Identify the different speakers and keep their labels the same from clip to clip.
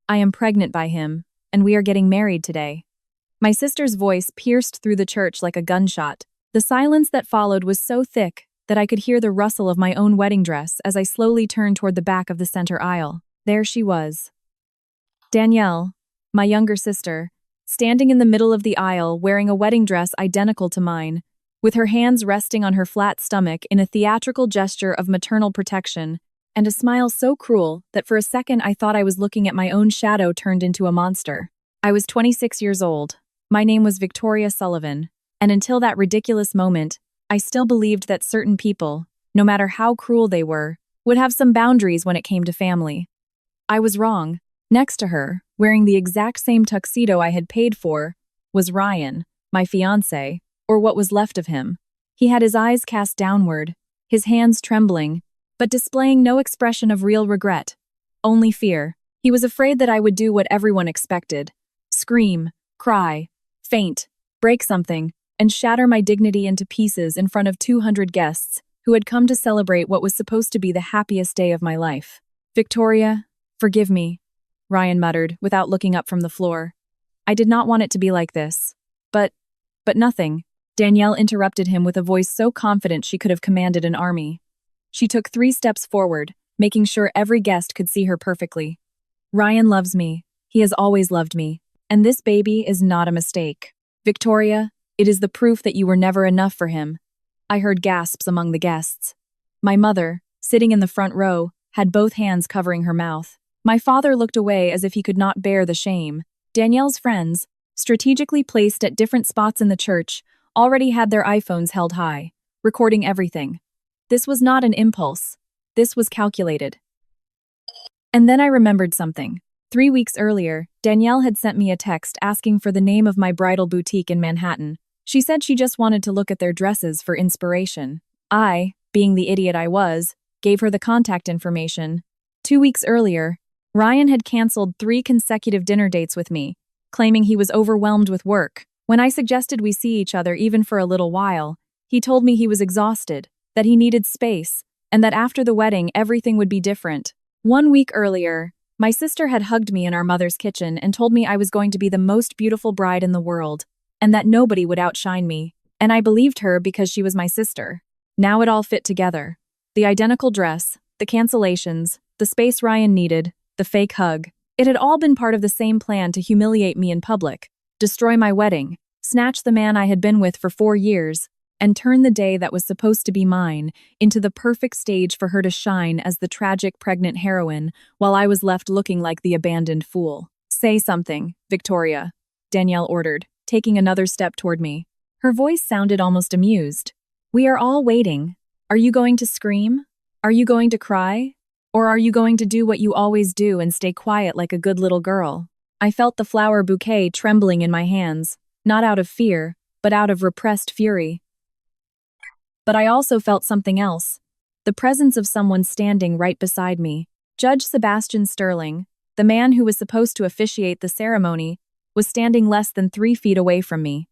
Speaker 1: I am pregnant by him, and we are getting married today." My sister's voice pierced through the church like a gunshot. The silence that followed was so thick that I could hear the rustle of my own wedding dress as I slowly turned toward the back of the center aisle. There she was. Danielle, my younger sister, standing in the middle of the aisle wearing a wedding dress identical to mine, with her hands resting on her flat stomach in a theatrical gesture of maternal protection, and a smile so cruel that for a second I thought I was looking at my own shadow turned into a monster. I was 26 years old. My name was Victoria Sullivan, and until that ridiculous moment, I still believed that certain people, no matter how cruel they were, would have some boundaries when it came to family. I was wrong. Next to her, wearing the exact same tuxedo I had paid for, was Ryan, my fiancé, or what was left of him. He had his eyes cast downward, his hands trembling, but displaying no expression of real regret, only fear. He was afraid that I would do what everyone expected: scream, cry, faint, break something, and shatter my dignity into pieces in front of 200 guests who had come to celebrate what was supposed to be the happiest day of my life. "Victoria, forgive me," Ryan muttered without looking up from the floor. "I did not want it to be like this. But nothing." Danielle interrupted him with a voice so confident she could have commanded an army. She took 3 steps forward, making sure every guest could see her perfectly. "Ryan loves me. He has always loved me. And this baby is not a mistake. Victoria, it is the proof that you were never enough for him." I heard gasps among the guests. My mother, sitting in the front row, had both hands covering her mouth. My father looked away as if he could not bear the shame. Danielle's friends, strategically placed at different spots in the church, already had their iPhones held high, recording everything. This was not an impulse. This was calculated. And then I remembered something. 3 weeks earlier, Danielle had sent me a text asking for the name of my bridal boutique in Manhattan. She said she just wanted to look at their dresses for inspiration. I, being the idiot I was, gave her the contact information. 2 weeks earlier, Ryan had canceled 3 consecutive dinner dates with me, claiming he was overwhelmed with work. When I suggested we see each other even for a little while, he told me he was exhausted, that he needed space, and that after the wedding everything would be different. 1 week earlier, my sister had hugged me in our mother's kitchen and told me I was going to be the most beautiful bride in the world, and that nobody would outshine me. And I believed her because she was my sister. Now it all fit together. The identical dress, the cancellations, the space Ryan needed, the fake hug. It had all been part of the same plan to humiliate me in public, destroy my wedding, snatch the man I had been with for 4 years, and turn the day that was supposed to be mine into the perfect stage for her to shine as the tragic pregnant heroine, while I was left looking like the abandoned fool. "Say something, Victoria," Danielle ordered, taking another step toward me. Her voice sounded almost amused. "We are all waiting. Are you going to scream? Are you going to cry? Or are you going to do what you always do and stay quiet like a good little girl?" I felt the flower bouquet trembling in my hands, not out of fear, but out of repressed fury. But I also felt something else, the presence of someone standing right beside me. Judge Sebastian Sterling, the man who was supposed to officiate the ceremony, was standing less than 3 feet away from me.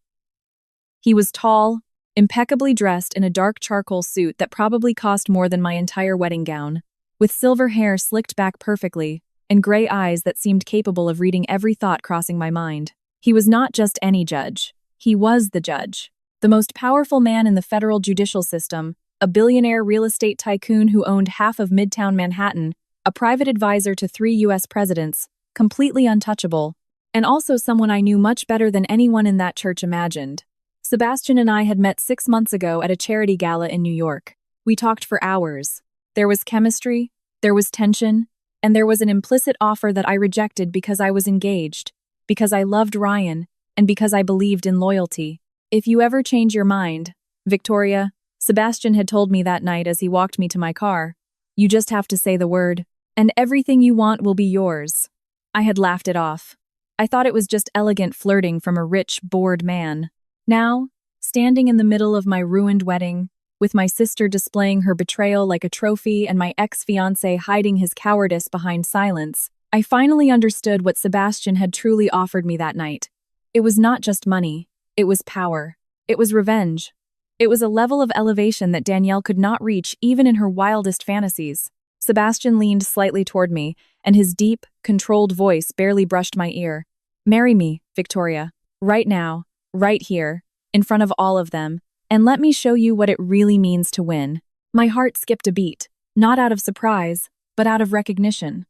Speaker 1: He was tall, impeccably dressed in a dark charcoal suit that probably cost more than my entire wedding gown, with silver hair slicked back perfectly, and gray eyes that seemed capable of reading every thought crossing my mind. He was not just any judge. He was the judge. The most powerful man in the federal judicial system, a billionaire real estate tycoon who owned half of Midtown Manhattan, a private advisor to 3 U.S. presidents, completely untouchable, and also someone I knew much better than anyone in that church imagined. Sebastian and I had met 6 months ago at a charity gala in New York. We talked for hours. There was chemistry, there was tension, and there was an implicit offer that I rejected because I was engaged, because I loved Ryan, and because I believed in loyalty. "If you ever change your mind, Victoria," Sebastian had told me that night as he walked me to my car, "you just have to say the word, and everything you want will be yours." I had laughed it off. I thought it was just elegant flirting from a rich, bored man. Now, standing in the middle of my ruined wedding, with my sister displaying her betrayal like a trophy and my ex-fiancé hiding his cowardice behind silence, I finally understood what Sebastian had truly offered me that night. It was not just money. It was power. It was revenge. It was a level of elevation that Danielle could not reach even in her wildest fantasies. Sebastian leaned slightly toward me, and his deep, controlled voice barely brushed my ear. "Marry me, Victoria. Right now, right here, in front of all of them, and let me show you what it really means to win." My heart skipped a beat, not out of surprise, but out of recognition.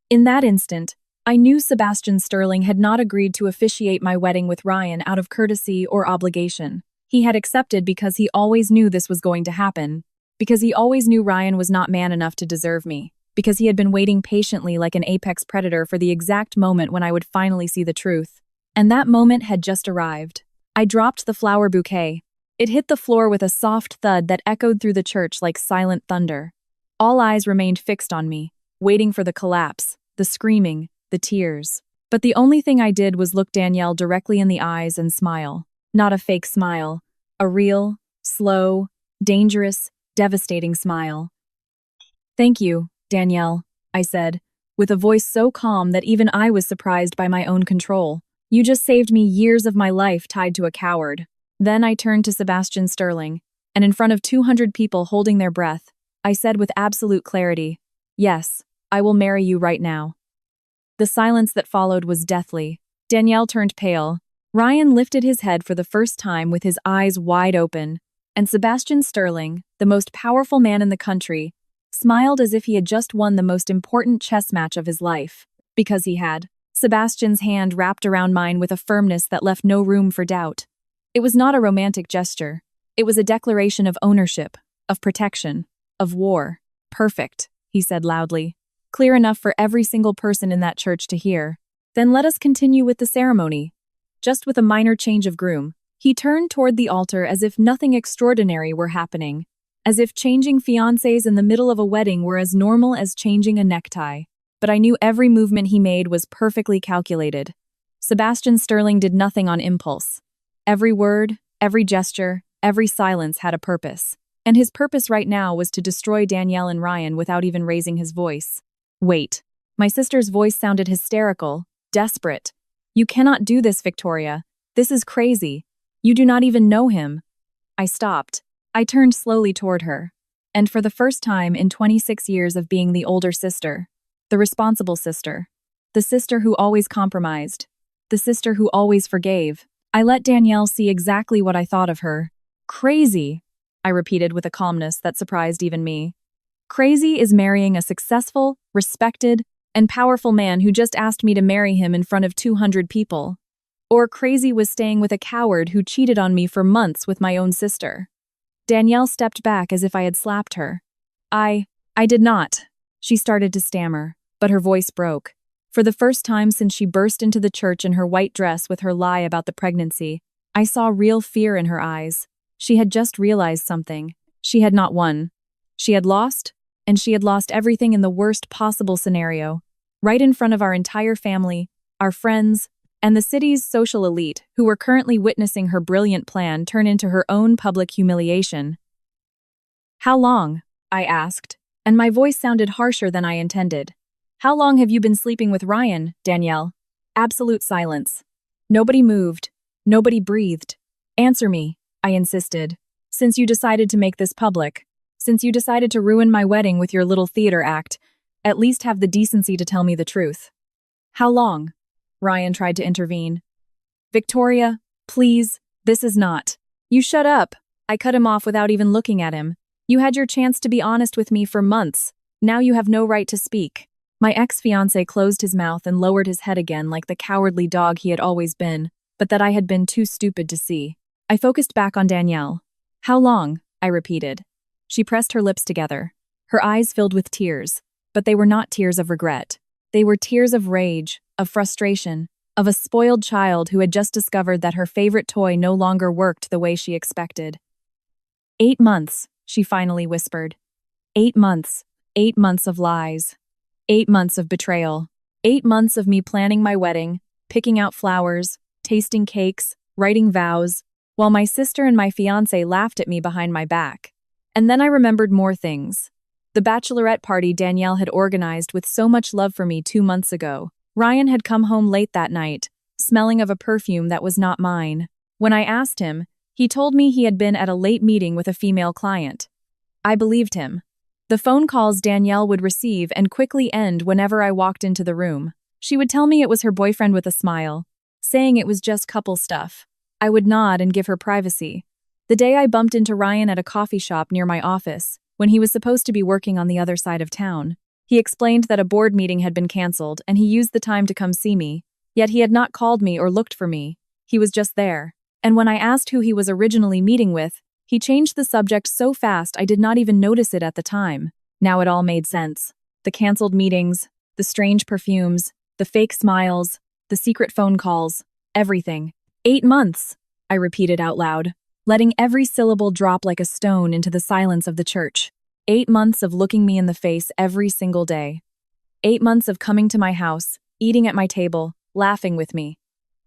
Speaker 1: In that instant, I knew Sebastian Sterling had not agreed to officiate my wedding with Ryan out of courtesy or obligation. He had accepted because he always knew this was going to happen, because he always knew Ryan was not man enough to deserve me, because he had been waiting patiently like an apex predator for the exact moment when I would finally see the truth. And that moment had just arrived. I dropped the flower bouquet. It hit the floor with a soft thud that echoed through the church like silent thunder. All eyes remained fixed on me, waiting for the collapse, the screaming, the tears. But the only thing I did was look Danielle directly in the eyes and smile. Not a fake smile. A real, slow, dangerous, devastating smile. "Thank you, Danielle," I said, with a voice so calm that even I was surprised by my own control. "You just saved me years of my life tied to a coward." Then I turned to Sebastian Sterling, and in front of 200 people holding their breath, I said with absolute clarity, "Yes, I will marry you right now." The silence that followed was deathly. Danielle turned pale. Ryan lifted his head for the first time with his eyes wide open, and Sebastian Sterling, the most powerful man in the country, smiled as if he had just won the most important chess match of his life. Because he had. Sebastian's hand wrapped around mine with a firmness that left no room for doubt. It was not a romantic gesture. It was a declaration of ownership, of protection, of war. "Perfect," he said loudly, clear enough for every single person in that church to hear. "Then let us continue with the ceremony." Just with a minor change of groom, he turned toward the altar as if nothing extraordinary were happening, as if changing fiancés in the middle of a wedding were as normal as changing a necktie. But I knew every movement he made was perfectly calculated. Sebastian Sterling did nothing on impulse. Every word, every gesture, every silence had a purpose. And his purpose right now was to destroy Danielle and Ryan without even raising his voice. "Wait." My sister's voice sounded hysterical, desperate. "You cannot do this, Victoria. This is crazy. You do not even know him." I stopped. I turned slowly toward her. And for the first time in 26 years of being the older sister, the responsible sister, the sister who always compromised, the sister who always forgave, I let Danielle see exactly what I thought of her. "Crazy," I repeated with a calmness that surprised even me. "Crazy is marrying a successful, respected, and powerful man who just asked me to marry him in front of 200 people. Or crazy was staying with a coward who cheated on me for months with my own sister." Danielle stepped back as if I had slapped her. I did not." She started to stammer, but her voice broke. For the first time since she burst into the church in her white dress with her lie about the pregnancy, I saw real fear in her eyes. She had just realized something. She had not won. She had lost, and she had lost everything in the worst possible scenario. Right in front of our entire family, our friends, and the city's social elite who were currently witnessing her brilliant plan turn into her own public humiliation. "How long?" I asked, and my voice sounded harsher than I intended. "How long have you been sleeping with Ryan, Danielle?" Absolute silence. Nobody moved. Nobody breathed. "Answer me," I insisted. "Since you decided to make this public, since you decided to ruin my wedding with your little theater act, at least have the decency to tell me the truth." "How long?" Ryan tried to intervene. "Victoria, please, this is not." "You shut up." I cut him off without even looking at him. "You had your chance to be honest with me for months. Now you have no right to speak." My ex-fiancé closed his mouth and lowered his head again like the cowardly dog he had always been, but that I had been too stupid to see. I focused back on Danielle. "How long?" I repeated. She pressed her lips together. Her eyes filled with tears, but they were not tears of regret. They were tears of rage, of frustration, of a spoiled child who had just discovered that her favorite toy no longer worked the way she expected. 8 months, she finally whispered. 8 months. 8 months of lies. 8 months of betrayal. 8 months of me planning my wedding, picking out flowers, tasting cakes, writing vows, while my sister and my fiancé laughed at me behind my back. And then I remembered more things. The bachelorette party Danielle had organized with so much love for me 2 months ago. Ryan had come home late that night, smelling of a perfume that was not mine. When I asked him, he told me he had been at a late meeting with a female client. I believed him. The phone calls Danielle would receive and quickly end whenever I walked into the room. She would tell me it was her boyfriend with a smile, saying it was just couple stuff. I would nod and give her privacy. The day I bumped into Ryan at a coffee shop near my office, when he was supposed to be working on the other side of town, he explained that a board meeting had been canceled and he used the time to come see me, yet he had not called me or looked for me. He was just there. And when I asked who he was originally meeting with, he changed the subject so fast I did not even notice it at the time. Now it all made sense. The canceled meetings, the strange perfumes, the fake smiles, the secret phone calls, everything. 8 months, I repeated out loud, letting every syllable drop like a stone into the silence of the church. 8 months of looking me in the face every single day. 8 months of coming to my house, eating at my table, laughing with me.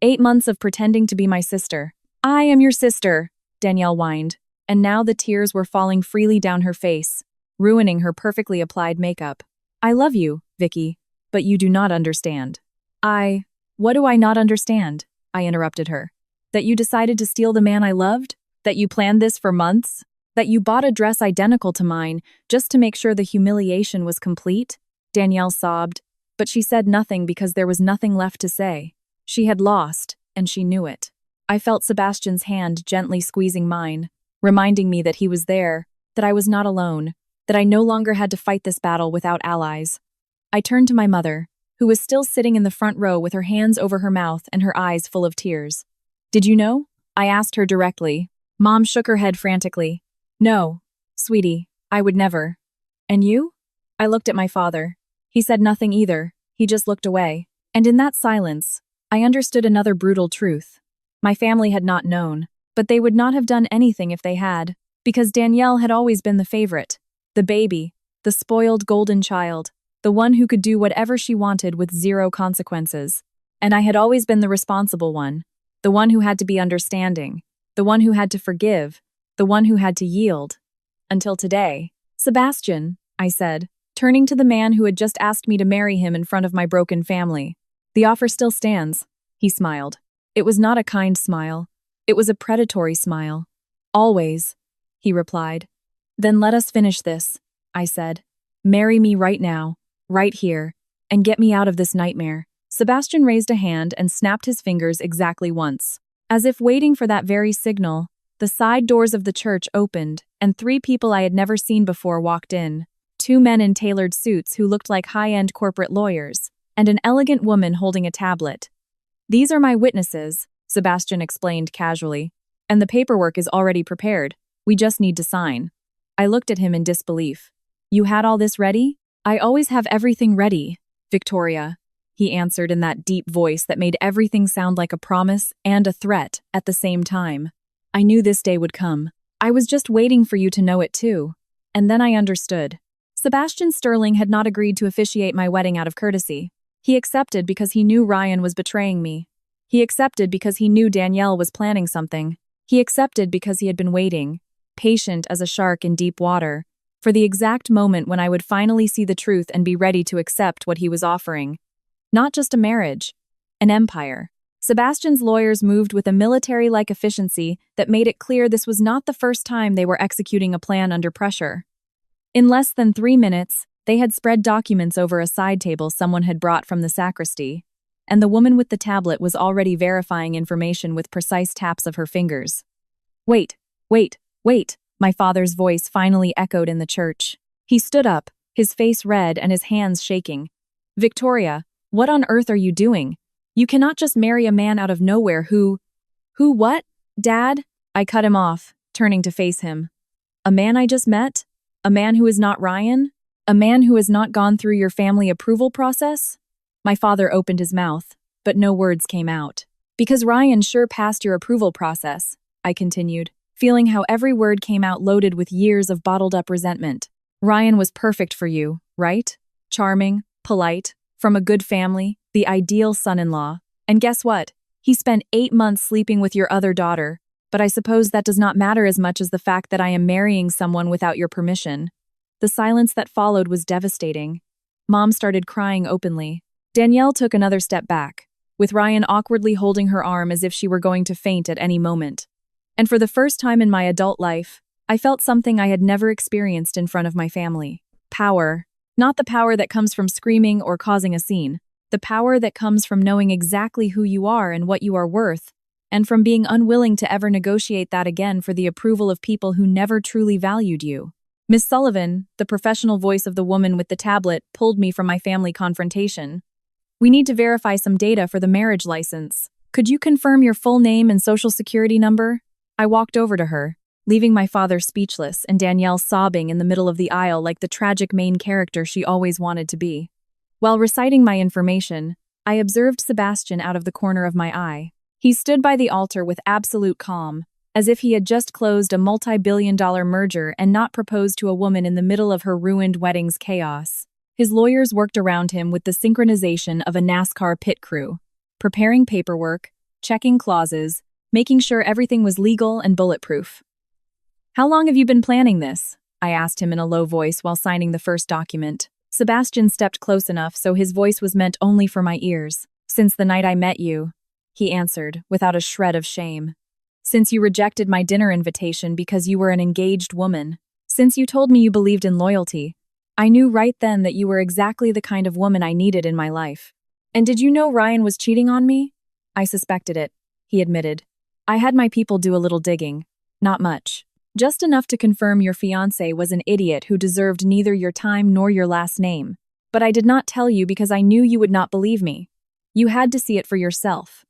Speaker 1: 8 months of pretending to be my sister. I am your sister, Danielle whined, and now the tears were falling freely down her face, ruining her perfectly applied makeup. I love you, Vicky, but you do not understand. What do I not understand? I interrupted her. That you decided to steal the man I loved? That you planned this for months? That you bought a dress identical to mine just to make sure the humiliation was complete? Danielle sobbed, but she said nothing because there was nothing left to say. She had lost, and she knew it. I felt Sebastian's hand gently squeezing mine, reminding me that he was there, that I was not alone, that I no longer had to fight this battle without allies. I turned to my mother, who was still sitting in the front row with her hands over her mouth and her eyes full of tears. Did you know? I asked her directly. Mom shook her head frantically. No, sweetie, I would never. And you? I looked at my father. He said nothing either, he just looked away. And in that silence, I understood another brutal truth. My family had not known, but they would not have done anything if they had, because Danielle had always been the favorite, the baby, the spoiled golden child, the one who could do whatever she wanted with zero consequences. And I had always been the responsible one, the one who had to be understanding, the one who had to forgive, the one who had to yield. Until today. Sebastian, I said, turning to the man who had just asked me to marry him in front of my broken family. The offer still stands, he smiled. It was not a kind smile. It was a predatory smile. Always, he replied. Then let us finish this, I said. Marry me right now, right here, and get me out of this nightmare. Sebastian raised a hand and snapped his fingers exactly once. As if waiting for that very signal, the side doors of the church opened, and 3 people I had never seen before walked in. 2 men in tailored suits who looked like high-end corporate lawyers, and an elegant woman holding a tablet. These are my witnesses, Sebastian explained casually, and the paperwork is already prepared. We just need to sign. I looked at him in disbelief. You had all this ready? I always have everything ready, Victoria, he answered in that deep voice that made everything sound like a promise and a threat at the same time. I knew this day would come. I was just waiting for you to know it too. And then I understood. Sebastian Sterling had not agreed to officiate my wedding out of courtesy. He accepted because he knew Ryan was betraying me. He accepted because he knew Danielle was planning something. He accepted because he had been waiting, patient as a shark in deep water, for the exact moment when I would finally see the truth and be ready to accept what he was offering. Not just a marriage, an empire. Sebastian's lawyers moved with a military-like efficiency that made it clear this was not the first time they were executing a plan under pressure. In less than 3 minutes, they had spread documents over a side table someone had brought from the sacristy, and the woman with the tablet was already verifying information with precise taps of her fingers. Wait, my father's voice finally echoed in the church. He stood up, his face red and his hands shaking. Victoria, what on earth are you doing? You cannot just marry a man out of nowhere who what? Dad? I cut him off, turning to face him. A man I just met? A man who is not Ryan? A man who has not gone through your family approval process? My father opened his mouth, but no words came out. Because Ryan sure passed your approval process, I continued, feeling how every word came out loaded with years of bottled-up resentment. Ryan was perfect for you, right? Charming, polite, from a good family, the ideal son-in-law. And guess what? He spent 8 months sleeping with your other daughter, but I suppose that does not matter as much as the fact that I am marrying someone without your permission. The silence that followed was devastating. Mom started crying openly. Danielle took another step back, with Ryan awkwardly holding her arm as if she were going to faint at any moment. And for the first time in my adult life, I felt something I had never experienced in front of my family. Power. Not the power that comes from screaming or causing a scene. The power that comes from knowing exactly who you are and what you are worth, and from being unwilling to ever negotiate that again for the approval of people who never truly valued you. Miss Sullivan, the professional voice of the woman with the tablet, pulled me from my family confrontation. We need to verify some data for the marriage license. Could you confirm your full name and social security number? I walked over to her, leaving my father speechless and Danielle sobbing in the middle of the aisle like the tragic main character she always wanted to be. While reciting my information, I observed Sebastian out of the corner of my eye. He stood by the altar with absolute calm, as if he had just closed a multi-billion-dollar merger and not proposed to a woman in the middle of her ruined wedding's chaos. His lawyers worked around him with the synchronization of a NASCAR pit crew, preparing paperwork, checking clauses, making sure everything was legal and bulletproof. "How long have you been planning this?" I asked him in a low voice while signing the first document. Sebastian stepped close enough so his voice was meant only for my ears. "Since the night I met you," he answered, without a shred of shame. "Since you rejected my dinner invitation because you were an engaged woman. Since you told me you believed in loyalty. I knew right then that you were exactly the kind of woman I needed in my life." "And did you know Ryan was cheating on me?" "I suspected it," he admitted. "I had my people do a little digging. Not much. Just enough to confirm your fiancé was an idiot who deserved neither your time nor your last name. But I did not tell you because I knew you would not believe me. You had to see it for yourself."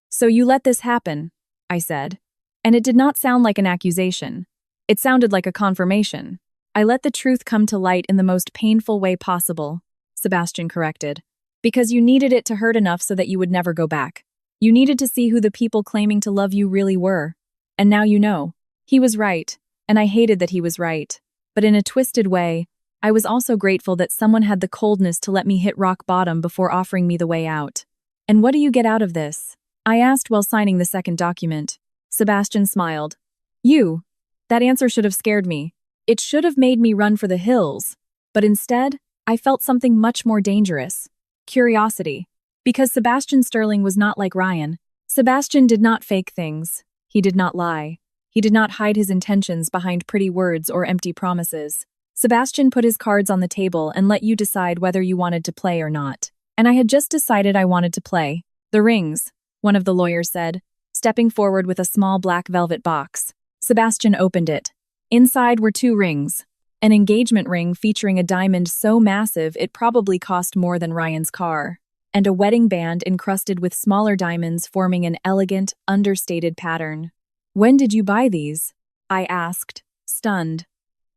Speaker 1: "So you let this happen," I said. And it did not sound like an accusation. It sounded like a confirmation. "I let the truth come to light in the most painful way possible," Sebastian corrected. "Because you needed it to hurt enough so that you would never go back. You needed to see who the people claiming to love you really were. And now you know." He was right, and I hated that he was right. But in a twisted way, I was also grateful that someone had the coldness to let me hit rock bottom before offering me the way out. "And what do you get out of this?" I asked while signing the second document. Sebastian smiled. "You." That answer should have scared me. It should have made me run for the hills. But instead, I felt something much more dangerous. Curiosity. Because Sebastian Sterling was not like Ryan. Sebastian did not fake things. He did not lie. He did not hide his intentions behind pretty words or empty promises. Sebastian put his cards on the table and let you decide whether you wanted to play or not. And I had just decided I wanted to play. "The rings," one of the lawyers said, stepping forward with a small black velvet box. Sebastian opened it. Inside were 2 rings. An engagement ring featuring a diamond so massive it probably cost more than Ryan's car, and a wedding band encrusted with smaller diamonds forming an elegant, understated pattern. "When did you buy these?" I asked, stunned.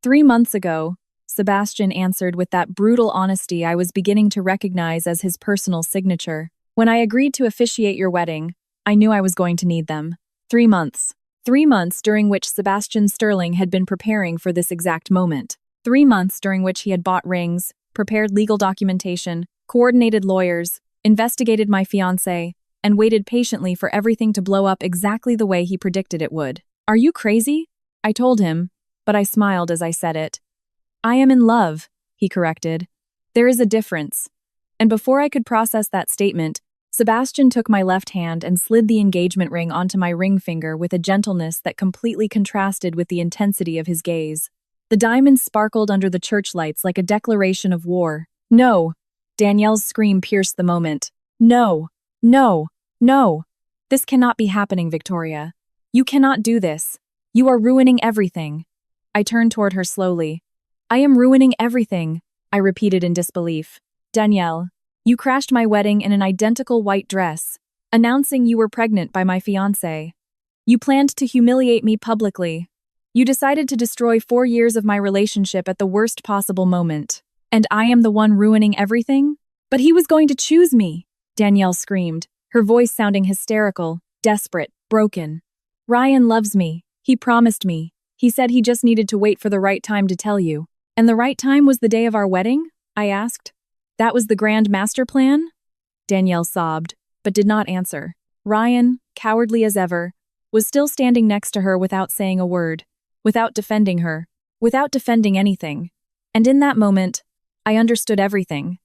Speaker 1: 3 months ago, Sebastian answered with that brutal honesty I was beginning to recognize as his personal signature. "When I agreed to officiate your wedding, I knew I was going to need them. 3 months. 3 months during which Sebastian Sterling had been preparing for this exact moment. 3 months during which he had bought rings, prepared legal documentation, coordinated lawyers, investigated my fiancé, and waited patiently for everything to blow up exactly the way he predicted it would. "Are you crazy?" I told him, but I smiled as I said it. "I am in love," he corrected. "There is a difference." And before I could process that statement, Sebastian took my left hand and slid the engagement ring onto my ring finger with a gentleness that completely contrasted with the intensity of his gaze. The diamonds sparkled under the church lights like a declaration of war. "No!" Danielle's scream pierced the moment. "No! No! No! This cannot be happening, Victoria. You cannot do this. You are ruining everything." I turned toward her slowly. "I am ruining everything," I repeated in disbelief. "Danielle, you crashed my wedding in an identical white dress, announcing you were pregnant by my fiancé. You planned to humiliate me publicly. You decided to destroy 4 years of my relationship at the worst possible moment. And I am the one ruining everything? But he was going to choose me," Danielle screamed, her voice sounding hysterical, desperate, broken. "Ryan loves me. He promised me. He said he just needed to wait for the right time to tell you." "And the right time was the day of our wedding?" I asked. "That was the grand master plan?" Danielle sobbed, but did not answer. Ryan, cowardly as ever, was still standing next to her without saying a word, without defending her, without defending anything. And in that moment, I understood everything.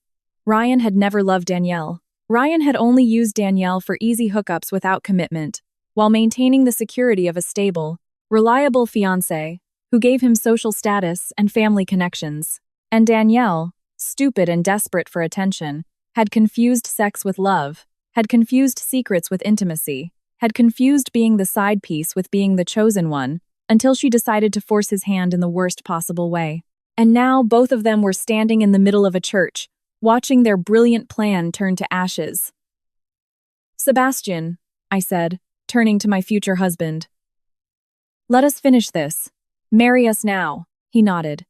Speaker 1: Ryan had never loved Danielle. Ryan had only used Danielle for easy hookups without commitment, while maintaining the security of a stable, reliable fiancé who gave him social status and family connections. And Danielle, stupid and desperate for attention, had confused sex with love, had confused secrets with intimacy, had confused being the side piece with being the chosen one, until she decided to force his hand in the worst possible way. And now both of them were standing in the middle of a church, watching their brilliant plan turn to ashes. "Sebastian," I said, turning to my future husband. "Let us finish this. Marry us now," he nodded.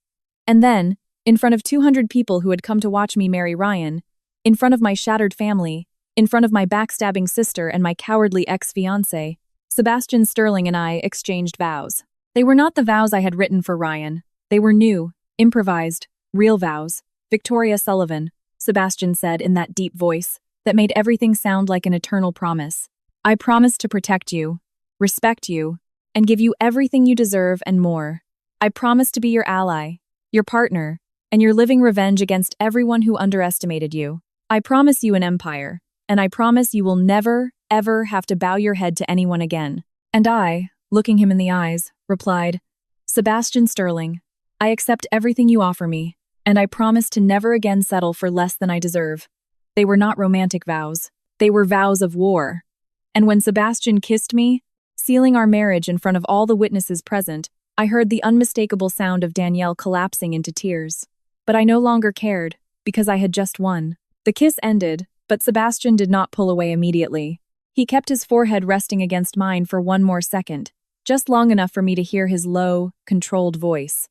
Speaker 1: And then, in front of 200 people who had come to watch me marry Ryan, in front of my shattered family, in front of my backstabbing sister and my cowardly ex-fiancé, Sebastian Sterling and I exchanged vows. They were not the vows I had written for Ryan. They were new, improvised, real vows. "Victoria Sullivan," Sebastian said in that deep voice that made everything sound like an eternal promise. "I promise to protect you, respect you, and give you everything you deserve and more. I promise to be your ally, your partner, and your living revenge against everyone who underestimated you. I promise you an empire, and I promise you will never, ever have to bow your head to anyone again." And I, looking him in the eyes, replied, "Sebastian Sterling, I accept everything you offer me, and I promise to never again settle for less than I deserve." They were not romantic vows. They were vows of war. And when Sebastian kissed me, sealing our marriage in front of all the witnesses present, I heard the unmistakable sound of Danielle collapsing into tears. But I no longer cared, because I had just won. The kiss ended, but Sebastian did not pull away immediately. He kept his forehead resting against mine for one more second, just long enough for me to hear his low, controlled voice.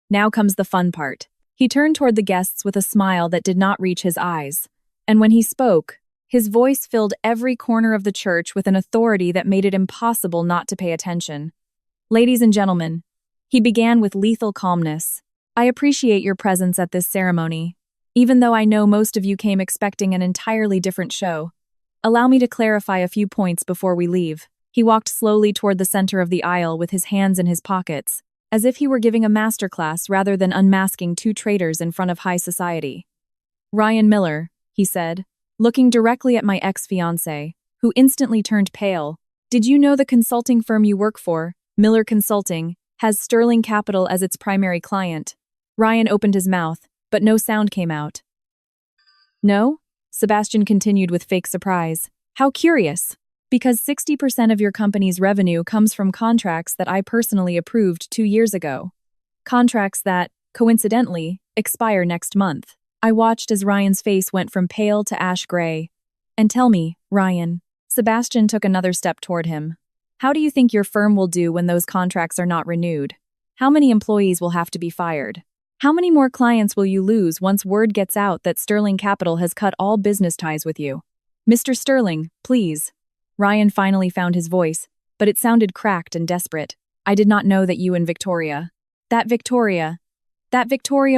Speaker 1: "Now comes the fun part." He turned toward the guests with a smile that did not reach his eyes. And when he spoke, his voice filled every corner of the church with an authority that made it impossible not to pay attention. "Ladies and gentlemen," he began with lethal calmness, "I appreciate your presence at this ceremony, even though I know most of you came expecting an entirely different show. Allow me to clarify a few points before we leave." He walked slowly toward the center of the aisle with his hands in his pockets, as if he were giving a masterclass rather than unmasking two traitors in front of high society. "Ryan Miller," he said, looking directly at my ex-fiancé, who instantly turned pale. "Did you know the consulting firm you work for, Miller Consulting, has Sterling Capital as its primary client?" Ryan opened his mouth, but no sound came out. "No?" Sebastian continued with fake surprise. "How curious. Because 60% of your company's revenue comes from contracts that I personally approved 2 years ago. Contracts that, coincidentally, expire next month." I watched as Ryan's face went from pale to ash gray. "And tell me, Ryan," Sebastian took another step toward him, "how do you think your firm will do when those contracts are not renewed? How many employees will have to be fired? How many more clients will you lose once word gets out that Sterling Capital has cut all business ties with you?" "Mr. Sterling, please." Ryan finally found his voice, but it sounded cracked and desperate. "I did not know that you and Victoria." That Victoria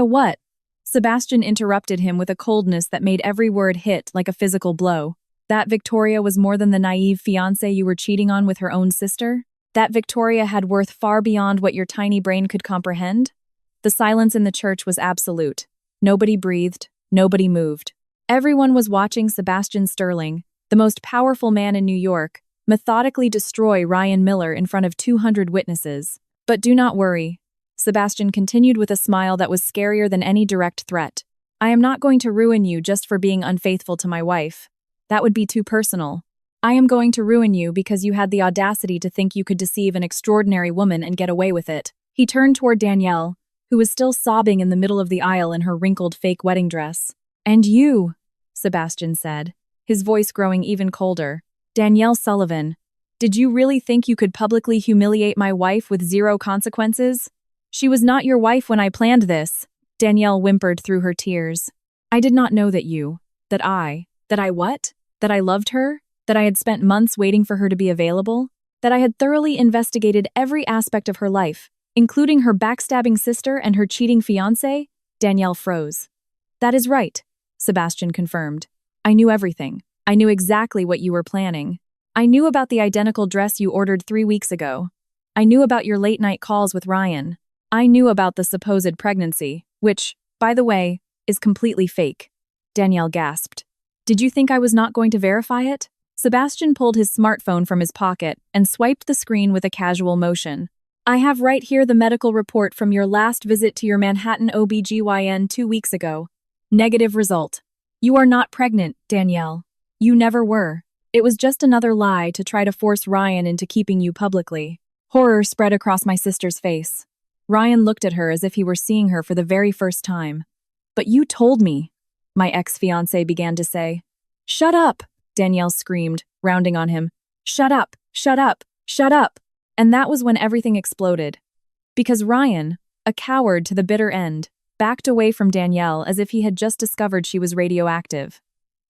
Speaker 1: what?" Sebastian interrupted him with a coldness that made every word hit like a physical blow. "That Victoria was more than the naive fiancé you were cheating on with her own sister? That Victoria had worth far beyond what your tiny brain could comprehend?" The silence in the church was absolute. Nobody breathed, nobody moved. Everyone was watching Sebastian Sterling, the most powerful man in New York, methodically destroy Ryan Miller in front of 200 witnesses. "But do not worry," Sebastian continued with a smile that was scarier than any direct threat. "I am not going to ruin you just for being unfaithful to my wife. That would be too personal. I am going to ruin you because you had the audacity to think you could deceive an extraordinary woman and get away with it." He turned toward Danielle, who was still sobbing in the middle of the aisle in her wrinkled fake wedding dress. "And you," Sebastian said, his voice growing even colder. "Danielle Sullivan, did you really think you could publicly humiliate my wife with zero consequences? She was not your wife when I planned this." Danielle whimpered through her tears. "I did not know that I loved her? That I had spent months waiting for her to be available? That I had thoroughly investigated every aspect of her life, including her backstabbing sister and her cheating fiancé?" Danielle froze. "That is right," Sebastian confirmed. "I knew everything. I knew exactly what you were planning. I knew about the identical dress you ordered 3 weeks ago. I knew about your late-night calls with Ryan. I knew about the supposed pregnancy, which, by the way, is completely fake." Danielle gasped. "Did you think I was not going to verify it?" Sebastian pulled his smartphone from his pocket and swiped the screen with a casual motion. I have right here the medical report from your last visit to your Manhattan OBGYN 2 weeks ago. Negative result. You are not pregnant, Danielle. You never were. It was just another lie to try to force Ryan into keeping you publicly. Horror spread across my sister's face. Ryan looked at her as if he were seeing her for the very first time. But you told me, my ex-fiancé began to say. Shut up, Danielle screamed, rounding on him. Shut up, shut up, shut up. And that was when everything exploded. Because Ryan, a coward to the bitter end, backed away from Danielle as if he had just discovered she was radioactive.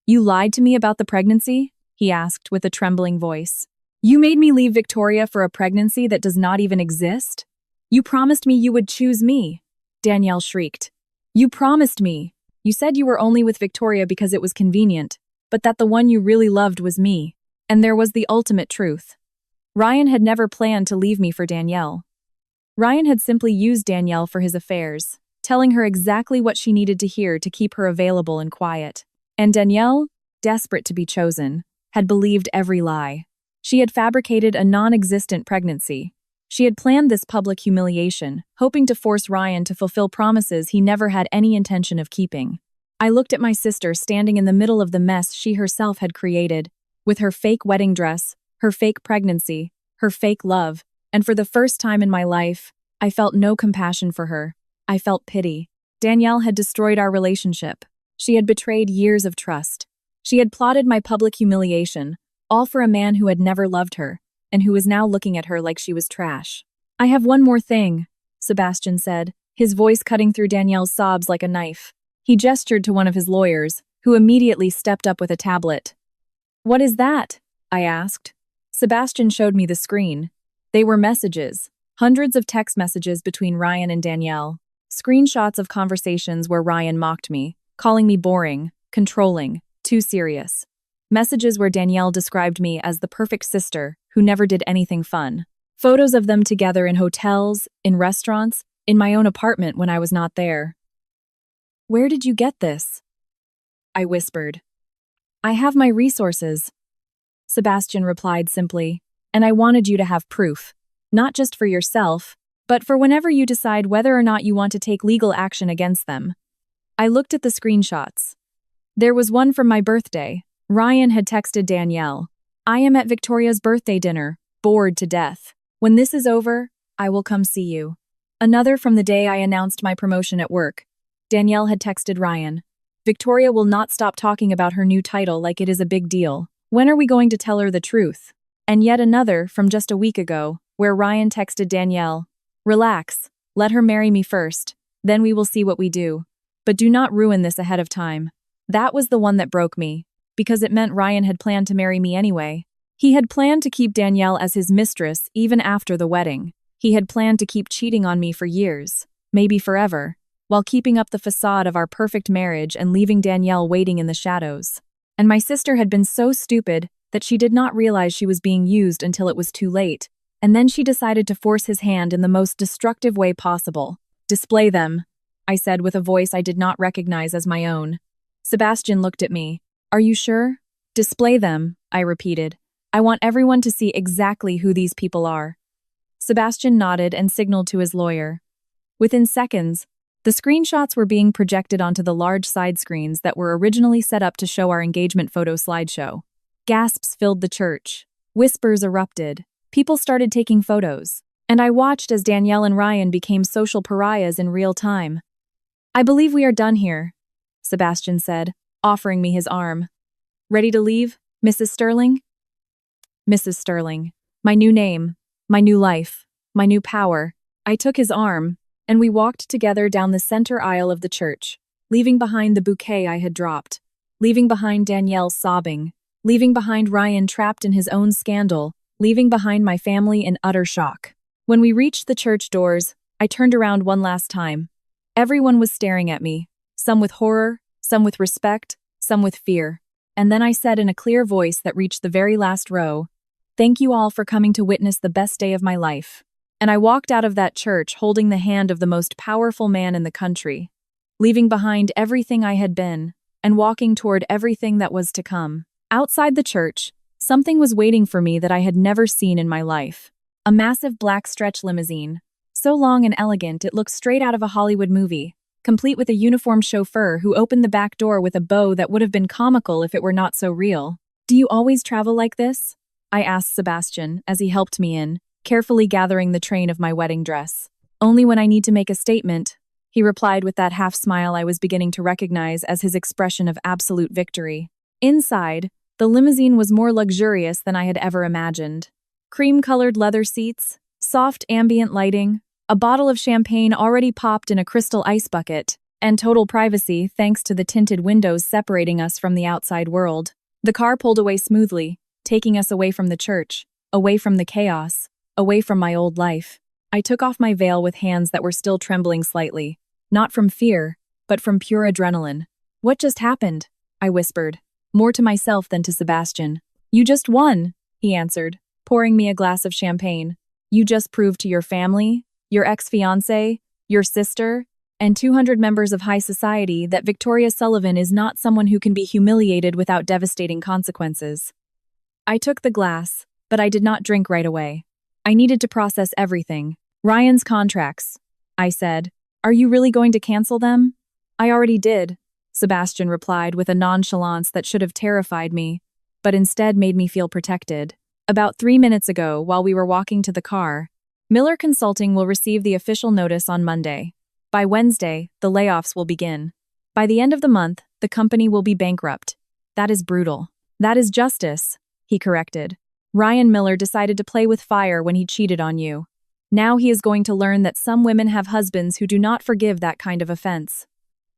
Speaker 1: You lied to me about the pregnancy? He asked with a trembling voice. You made me leave Victoria for a pregnancy that does not even exist? You promised me you would choose me, Danielle shrieked. You promised me. You said you were only with Victoria because it was convenient, but that the one you really loved was me. And there was the ultimate truth. Ryan had never planned to leave me for Danielle. Ryan had simply used Danielle for his affairs, telling her exactly what she needed to hear to keep her available and quiet. And Danielle, desperate to be chosen, had believed every lie. She had fabricated a non-existent pregnancy. She had planned this public humiliation, hoping to force Ryan to fulfill promises he never had any intention of keeping. I looked at my sister standing in the middle of the mess she herself had created, with her fake wedding dress, her fake pregnancy, her fake love, and for the first time in my life, I felt no compassion for her. I felt pity. Danielle had destroyed our relationship. She had betrayed years of trust. She had plotted my public humiliation, all for a man who had never loved her, and who was now looking at her like she was trash. I have one more thing, Sebastian said, his voice cutting through Danielle's sobs like a knife. He gestured to one of his lawyers, who immediately stepped up with a tablet. What is that? I asked. Sebastian showed me the screen. They were messages, hundreds of text messages between Ryan and Danielle, screenshots of conversations where Ryan mocked me, calling me boring, controlling, too serious. Messages where Danielle described me as the perfect sister who never did anything fun. Photos of them together in hotels, in restaurants, in my own apartment when I was not there. Where did you get this? I whispered. I have my resources. Sebastian replied simply, and I wanted you to have proof, not just for yourself, but for whenever you decide whether or not you want to take legal action against them. I looked at the screenshots. There was one from my birthday. Ryan had texted Danielle, I am at Victoria's birthday dinner, bored to death. When this is over, I will come see you. Another from the day I announced my promotion at work. Danielle had texted Ryan, Victoria will not stop talking about her new title like it is a big deal. When are we going to tell her the truth? And yet another from just a week ago, where Ryan texted Danielle, Relax, let her marry me first, then we will see what we do. But do not ruin this ahead of time. That was the one that broke me, because it meant Ryan had planned to marry me anyway. He had planned to keep Danielle as his mistress even after the wedding. He had planned to keep cheating on me for years, maybe forever, while keeping up the facade of our perfect marriage and leaving Danielle waiting in the shadows. And my sister had been so stupid that she did not realize she was being used until it was too late, and then she decided to force his hand in the most destructive way possible. Display them, I said with a voice I did not recognize as my own. Sebastian looked at me. Are you sure? Display them, I repeated. I want everyone to see exactly who these people are. Sebastian nodded and signaled to his lawyer. Within seconds, the screenshots were being projected onto the large side screens that were originally set up to show our engagement photo slideshow. Gasps filled the church. Whispers erupted. People started taking photos. And I watched as Danielle and Ryan became social pariahs in real time. I believe we are done here, Sebastian said, offering me his arm. Ready to leave, Mrs. Sterling? Mrs. Sterling. My new name, my new life, my new power. I took his arm, and we walked together down the center aisle of the church, leaving behind the bouquet I had dropped, leaving behind Danielle sobbing, leaving behind Ryan trapped in his own scandal, leaving behind my family in utter shock. When we reached the church doors, I turned around one last time. Everyone was staring at me, some with horror, some with respect, some with fear. And then I said in a clear voice that reached the very last row, Thank you all for coming to witness the best day of my life. And I walked out of that church holding the hand of the most powerful man in the country, leaving behind everything I had been, and walking toward everything that was to come. Outside the church, something was waiting for me that I had never seen in my life. A massive black stretch limousine. So long and elegant it looked straight out of a Hollywood movie, complete with a uniformed chauffeur who opened the back door with a bow that would have been comical if it were not so real. "Do you always travel like this?" I asked Sebastian as he helped me in, carefully gathering the train of my wedding dress. "Only when I need to make a statement," he replied with that half-smile I was beginning to recognize as his expression of absolute victory. Inside, the limousine was more luxurious than I had ever imagined. Cream-colored leather seats, soft ambient lighting, a bottle of champagne already popped in a crystal ice bucket, and total privacy thanks to the tinted windows separating us from the outside world. The car pulled away smoothly, taking us away from the church, away from the chaos, away from my old life. I took off my veil with hands that were still trembling slightly, not from fear, but from pure adrenaline. "What just happened?" I whispered, more to myself than to Sebastian. "You just won," he answered, pouring me a glass of champagne. "You just proved to your family, your ex-fiancé, your sister, and 200 members of high society that Victoria Sullivan is not someone who can be humiliated without devastating consequences." I took the glass, but I did not drink right away. I needed to process everything. "Ryan's contracts," I said. "Are you really going to cancel them?" "I already did," Sebastian replied with a nonchalance that should have terrified me, but instead made me feel protected. "About 3 minutes ago, while we were walking to the car, Miller Consulting will receive the official notice on Monday. By Wednesday, the layoffs will begin. By the end of the month, the company will be bankrupt. That is brutal." "That is justice," he corrected. "Ryan Miller decided to play with fire when he cheated on you. Now he is going to learn that some women have husbands who do not forgive that kind of offense."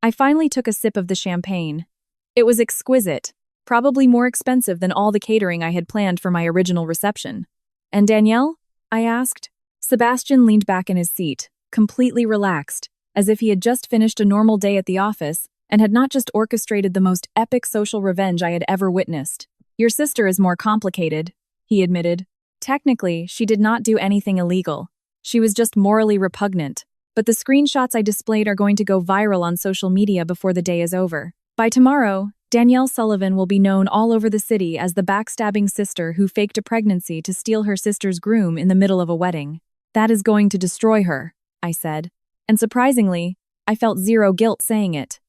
Speaker 1: I finally took a sip of the champagne. It was exquisite, probably more expensive than all the catering I had planned for my original reception. "And Danielle?" I asked. Sebastian leaned back in his seat, completely relaxed, as if he had just finished a normal day at the office and had not just orchestrated the most epic social revenge I had ever witnessed. "Your sister is more complicated," he admitted. "Technically, she did not do anything illegal. She was just morally repugnant. But the screenshots I displayed are going to go viral on social media before the day is over. By tomorrow, Danielle Sullivan will be known all over the city as the backstabbing sister who faked a pregnancy to steal her sister's groom in the middle of a wedding. That is going to destroy her," I said. And surprisingly, I felt zero guilt saying it.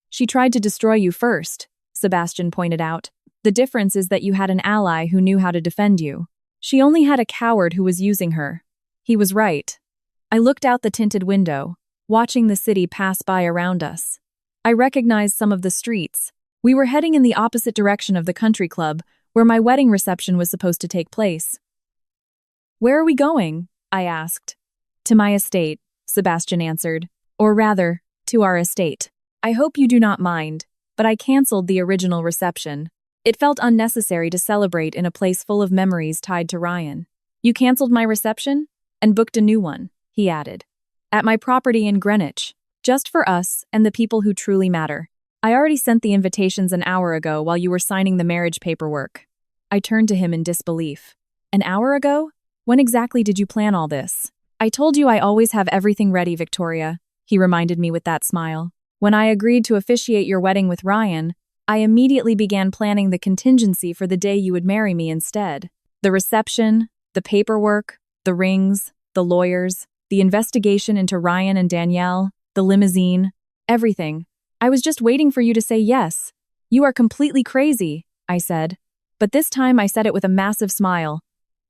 Speaker 1: "She tried to destroy you first," Sebastian pointed out. "The difference is that you had an ally who knew how to defend you. She only had a coward who was using her." He was right. I looked out the tinted window, watching the city pass by around us. I recognized some of the streets. We were heading in the opposite direction of the country club, where my wedding reception was supposed to take place. "Where are we going?" I asked. "To my estate," Sebastian answered. "Or rather, to our estate. I hope you do not mind, but I canceled the original reception. It felt unnecessary to celebrate in a place full of memories tied to Ryan." "You canceled my reception? And booked a new one," he added. "At my property in Greenwich, just for us and the people who truly matter. I already sent the invitations an hour ago while you were signing the marriage paperwork." I turned to him in disbelief. "An hour ago? When exactly did you plan all this?" "I told you I always have everything ready, Victoria," he reminded me with that smile. "When I agreed to officiate your wedding with Ryan, I immediately began planning the contingency for the day you would marry me instead. The reception, the paperwork, the rings, the lawyers, the investigation into Ryan and Danielle, the limousine, everything. I was just waiting for you to say yes. You are completely crazy," I said. But this time I said it with a massive smile.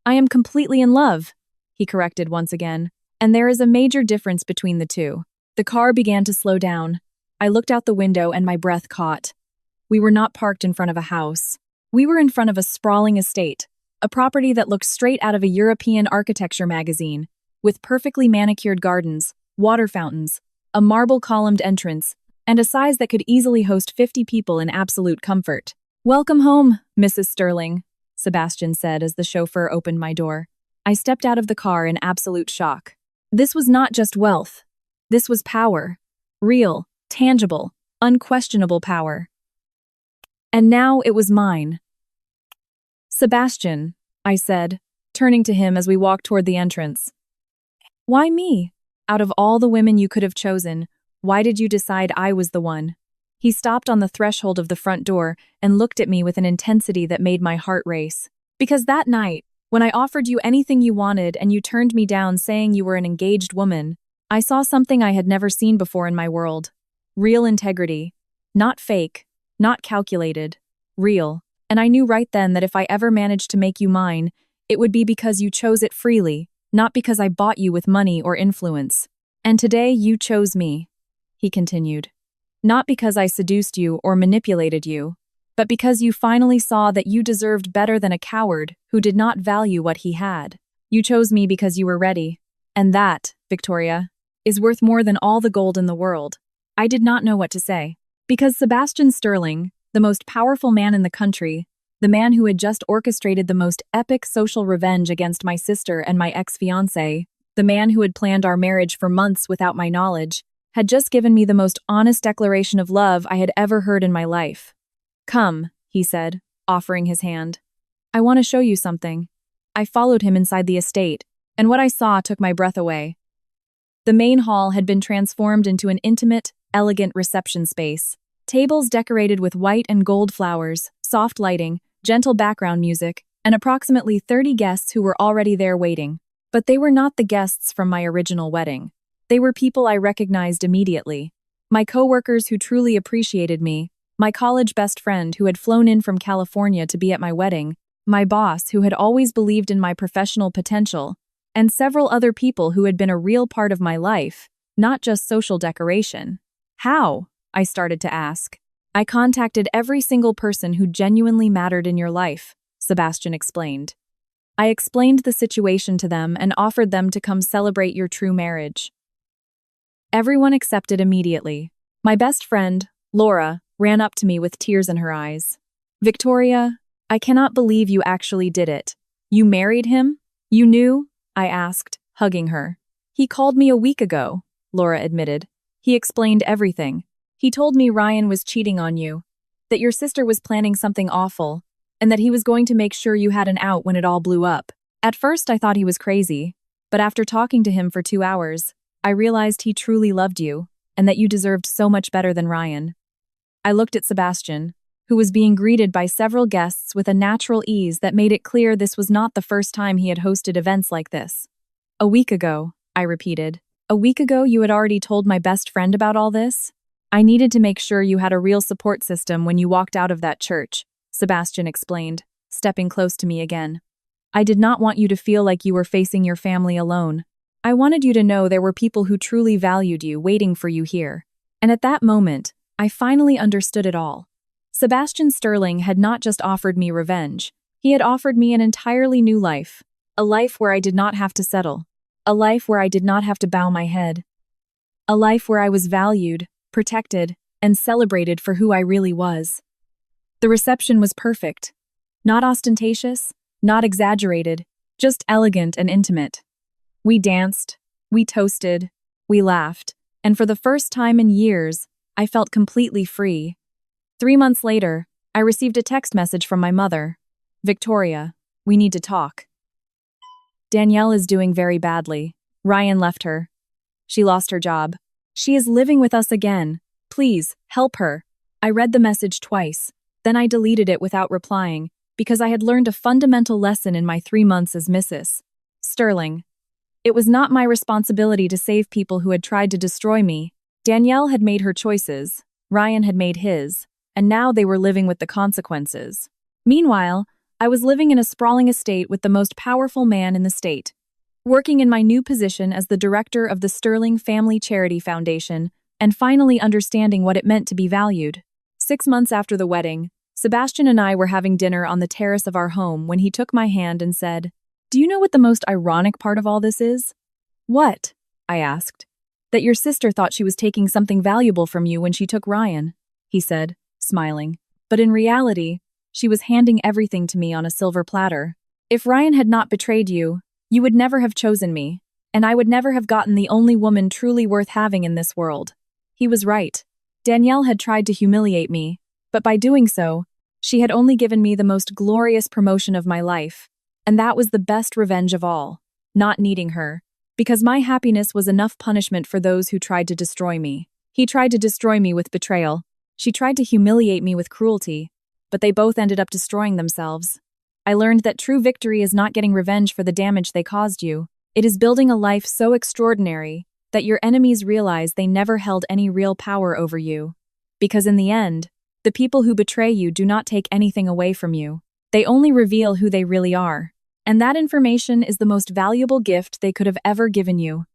Speaker 1: "I am completely in love," he corrected once again. "And there is a major difference between the two." The car began to slow down. I looked out the window and my breath caught. We were not parked in front of a house. We were in front of a sprawling estate, a property that looked straight out of a European architecture magazine, with perfectly manicured gardens, water fountains, a marble-columned entrance, and a size that could easily host 50 people in absolute comfort. "Welcome home, Mrs. Sterling," Sebastian said as the chauffeur opened my door. I stepped out of the car in absolute shock. This was not just wealth. This was power. Real, tangible, unquestionable power. And now it was mine. "Sebastian," I said, turning to him as we walked toward the entrance. "Why me? Out of all the women you could have chosen, why did you decide I was the one?" He stopped on the threshold of the front door and looked at me with an intensity that made my heart race. "Because that night, When I offered you anything you wanted and you turned me down saying you were an engaged woman, I saw something I had never seen before in my world. Real integrity. Not fake, not calculated. Real. And I knew right then that if I ever managed to make you mine, it would be because you chose it freely, not because I bought you with money or influence. And today you chose me, he continued. Not because I seduced you or manipulated you, but because you finally saw that you deserved better than a coward who did not value what he had. You chose me because you were ready. And that, Victoria, is worth more than all the gold in the world. I did not know what to say. Because Sebastian Sterling, the most powerful man in the country, the man who had just orchestrated the most epic social revenge against my sister and my ex-fiancé, the man who had planned our marriage for months without my knowledge, had just given me the most honest declaration of love I had ever heard in my life. Come, he said, offering his hand. I want to show you something. I followed him inside the estate, and what I saw took my breath away. The main hall had been transformed into an intimate, elegant reception space. Tables decorated with white and gold flowers, soft lighting, gentle background music, and approximately 30 guests who were already there waiting. But they were not the guests from my original wedding. They were people I recognized immediately. My coworkers who truly appreciated me, my college best friend who had flown in from California to be at my wedding, my boss who had always believed in my professional potential, and several other people who had been a real part of my life, not just social decoration. How? I started to ask. I contacted every single person who genuinely mattered in your life, Sebastian explained. I explained the situation to them and offered them to come celebrate your true marriage. Everyone accepted immediately. My best friend, Laura, ran up to me with tears in her eyes. Victoria, I cannot believe you actually did it. You married him? You knew? I asked, hugging her. He called me a week ago, Laura admitted. He explained everything. He told me Ryan was cheating on you, that your sister was planning something awful, and that he was going to make sure you had an out when it all blew up. At first I thought he was crazy, but after talking to him for 2 hours, I realized he truly loved you, and that you deserved so much better than Ryan. I looked at Sebastian, who was being greeted by several guests with a natural ease that made it clear this was not the first time he had hosted events like this. A week ago, I repeated. A week ago you had already told my best friend about all this? I needed to make sure you had a real support system when you walked out of that church, Sebastian explained, stepping close to me again. I did not want you to feel like you were facing your family alone. I wanted you to know there were people who truly valued you waiting for you here. And at that moment, I finally understood it all. Sebastian Sterling had not just offered me revenge. He had offered me an entirely new life. A life where I did not have to settle. A life where I did not have to bow my head. A life where I was valued, protected, and celebrated for who I really was. The reception was perfect. Not ostentatious, not exaggerated, just elegant and intimate. We danced, we toasted, we laughed, and for the first time in years, I felt completely free. 3 months later, I received a text message from my mother. Victoria, we need to talk. Danielle is doing very badly. Ryan left her. She lost her job. She is living with us again. Please, help her. I read the message twice. Then I deleted it without replying, because I had learned a fundamental lesson in my 3 months as Mrs. Sterling. It was not my responsibility to save people who had tried to destroy me. Danielle had made her choices, Ryan had made his, and now they were living with the consequences. Meanwhile, I was living in a sprawling estate with the most powerful man in the state, working in my new position as the director of the Sterling Family Charity Foundation, and finally understanding what it meant to be valued. 6 months after the wedding, Sebastian and I were having dinner on the terrace of our home when he took my hand and said, "Do you know what the most ironic part of all this is?" "What?" I asked. "That your sister thought she was taking something valuable from you when she took Ryan," he said, smiling. "But in reality, she was handing everything to me on a silver platter. If Ryan had not betrayed you, you would never have chosen me, and I would never have gotten the only woman truly worth having in this world." He was right. Danielle had tried to humiliate me, but by doing so, she had only given me the most glorious promotion of my life, and that was the best revenge of all, not needing her, because my happiness was enough punishment for those who tried to destroy me. He tried to destroy me with betrayal. She tried to humiliate me with cruelty, but they both ended up destroying themselves. I learned that true victory is not getting revenge for the damage they caused you. It is building a life so extraordinary that your enemies realize they never held any real power over you. Because in the end, the people who betray you do not take anything away from you. They only reveal who they really are. And that information is the most valuable gift they could have ever given you.